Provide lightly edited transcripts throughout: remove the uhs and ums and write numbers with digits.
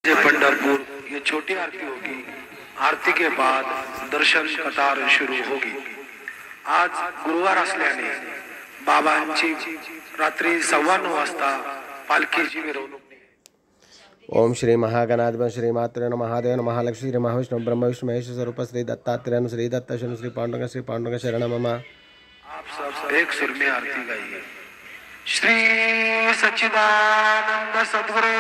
पंढरपुर ये छोटी आरती होगी। आरती के बाद दर्शन कतार सुरू होगी। आज गुरुवार असल्याने बाबांची रात्री 9:15 वाजता पालखीची मिरवणूक। ओम श्री महागणाधिपति श्री मात्रे नमः महादेव नमः महालक्ष्मी श्री महाविष्णु ब्रह्म विष्णु महेश स्वरूप श्री दत्तात्रेय श्री दत्त श्री पांडुरंग शरण मम। आप सब एक सुर में आरती गाइए। श्री सच्चिदानंद सद्गुरु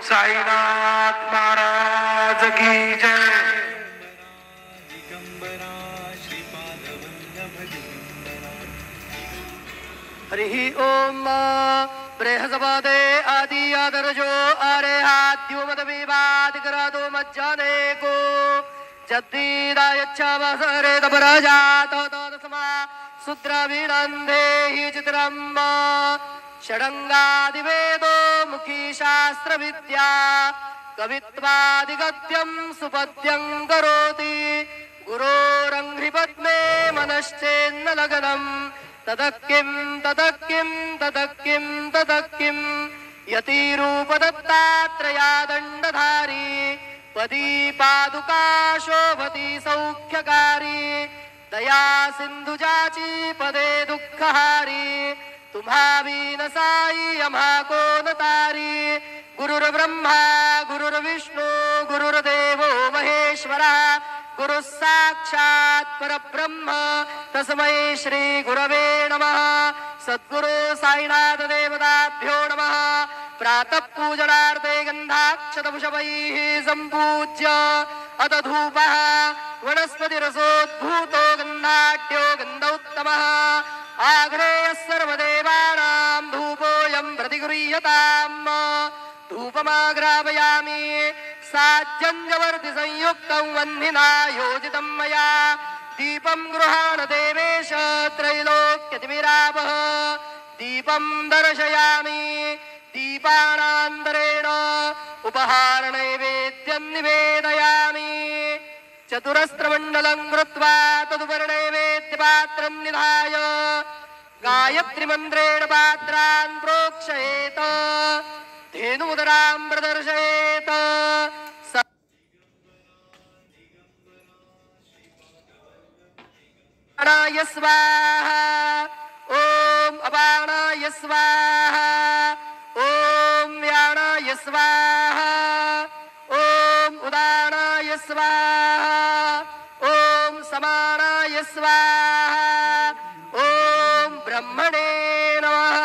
साईनाथ महाराज की जय। हरि ओम बृहस्पते आदि आदर्शो आरेहाद्यो मद विवाद करादो मज्जाने को जद्दीदायच्छावसरे तपराजातो तस्मा सूत्रविनन्धे हि चित्रम् षडङ्गादिवेदो मुखी शास्त्र विद्या कवित्वादिगद्यं सुपद्यं करोति गुरोरङ्घ्रिपद्मे मनश्चेन्न लगनम् तदक्किं यतिरूपदत्तात्रया दण्डधारी पदी पादुका शोभती सौख्यकारी दया सिंधुजाची पदे दुःखहारी तुम्हा विन साई अम्हा कोण तारी गुरुर्ब्रह्मा गुरुर्विष्णू गुरुर्देवो महेश्वरा गुरु साक्षात् परब्रह्म तस्मै श्री गुरवे नमः। सद्गुरु साईनाथ देवताभ्यो नमः। प्रातः पूजनार्थे गन्धाक्षतपुष्पैः सम्पूज्य अथ धूपः वनस्पतिरसोद्भूतो गन्धाढ्यो गन्धोत्तमः आग्नेयः सर्वदेवानां धूपोऽयं प्रतिगृह्यताम्। धूपमाग्रापयामि साज्जन्यवर्ति संयुक्तं वह्निना योजितं मया दीपं गृहाण देवेश त्रैलोक्यतिमिरापः दीपं दर्शयामि दीपानान्तरेण उपहारनैवेद्यं निवेदयामि चतुरस्रमण्डलं कृत्वा तदुपरिनैवेद्यपात्रं निधाय गायत्रीमन्त्रेण पात्रान् प्रोक्षयेत् धेनुमुदरां प्रदर्शयेत् अपानाय स्वाहा ओम अपानाय स्वाहा ओम व्यानाय स्वाहा ओम उदानाय स्वाहा ओम समानाय स्वाहा ओम ब्रह्मणे नमः।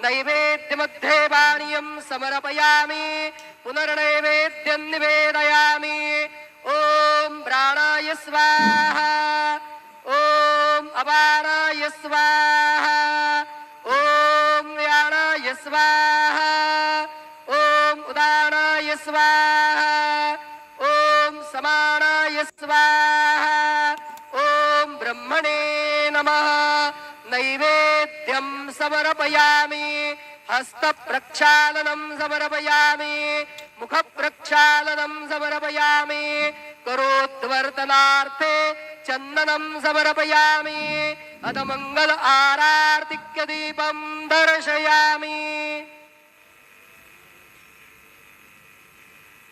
नैवेद्यमध्ये पानीयं समर्पयामि पुनर्नैवेद्यं निवेदयामि ओम प्राणाय स्वाहा ओम अपानाय स्वाहा ओम व्यानाय स्वाहा ओम उदानाय स्वाहा ओम समानाय स्वाहा ओम ब्रह्मणे नमः। नैवेद्यं समर्पयामि हस्तप्रक्षालनं समर्पयामि मुखप्रक्षालनं समर्पयामि करोद्वर्तनार्थे चंदनं समर्पयामि अथ मंगल आरार्तिक्य दीपं दर्शयामि।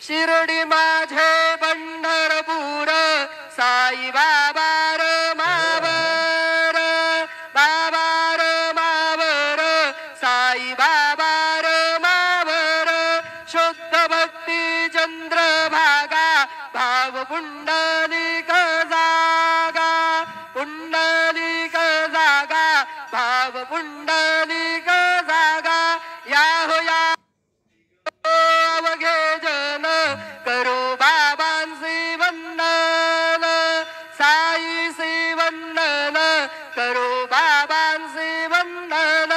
शिर्डी माझे पंढरपूर साई बाबा र मावर बाबा र मावर साई बाबा र मावर शुद्ध भक्ती चंद्रभागा भाव पुंडलिक जागा पुंडलिक जागा भाव पुंडलिक जागा या हो या अवघे जन करो बाबांचे वंदन साईचे वंदन करो बाबांचे वंदन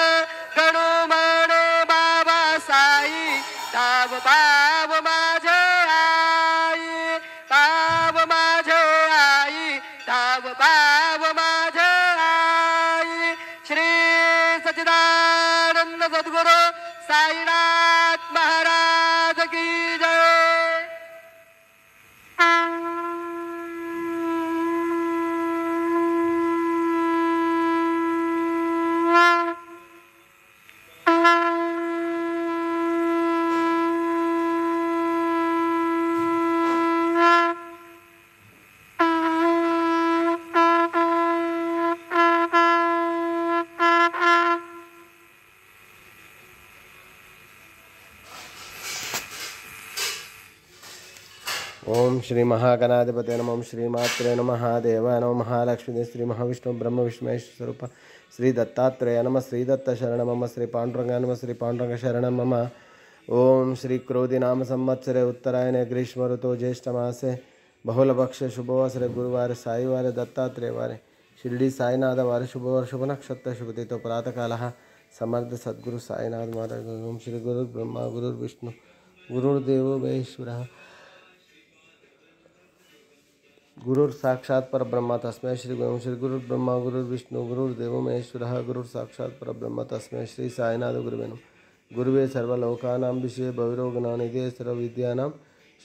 गणो म्हणे बाबा साई धाव बाब माझे आई बाब ओम श्री महागणाधिपते नमः। ओम श्री मात्रे नमः। देवाय नमः। महालक्ष्मी श्री महाविष्णु ब्रह्म विष्णु महेश स्वरूप श्री दत्तात्रेय नमः। श्री दत्त शरण मम। श्री पांडुरंग नमः। श्री पांडुरंग शरण मम। ओम श्री क्रोधि नाम संवत्सरे उत्तरायणे ग्रीष्म ऋतु ज्येष्ठ मासे बहुलभक्ष शुभवासरे गुरुवार साईवार दत्तात्रेय वारे शिरडी साईनाथ वार शुभवार शुभ नक्षत्र शुभतिथो प्रातःकाल समर्थ सद्गुरु साईनाथ महाराज। ओम श्री गुरु ब्रह्मा गुरुर्विष्णु गुरुर्देवो महेश्वरः गुरुर साक्षात् परब्रह्म तस्मै श्री गुरु। श्री गुरु ब्रह्मा गुरुर्विष्णु गुरुर्देवो महेश्वरः गुरुर साक्षात् परब्रह्म तस्मै श्री साईनाथ गुरुवे नमः। गुरुवे सर्वलोकानां विषये भविरोगनानिधे सर्वविद्यानां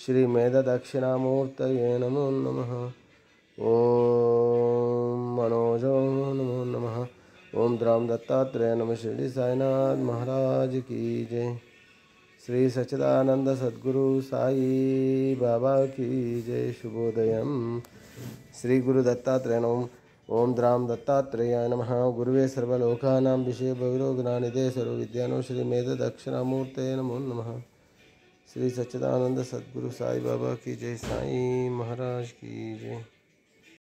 श्री मेध दक्षिणामूर्तये नमो नमः। ओम मनोजो नमो नमः। ओम द्राम दत्तात्रेय नमः। शिरडी साईनाथ महाराज की जय। श्री सच्चिदानंद सद्गुरु साई बाबा की जय। शुभोदयम। श्री गुरु दत्तात्रेय नमः। ओम द्राम दत्तात्रेयाय नमः। गुरुवे सर्वलोकानां विषये भविरोगनानिधे सर्वविद्यानां श्री मेध दक्षिणामूर्तये नमो नमः। श्री सच्चिदानंद सद्गुरु साई बाबा की जय। साई महाराज की जय।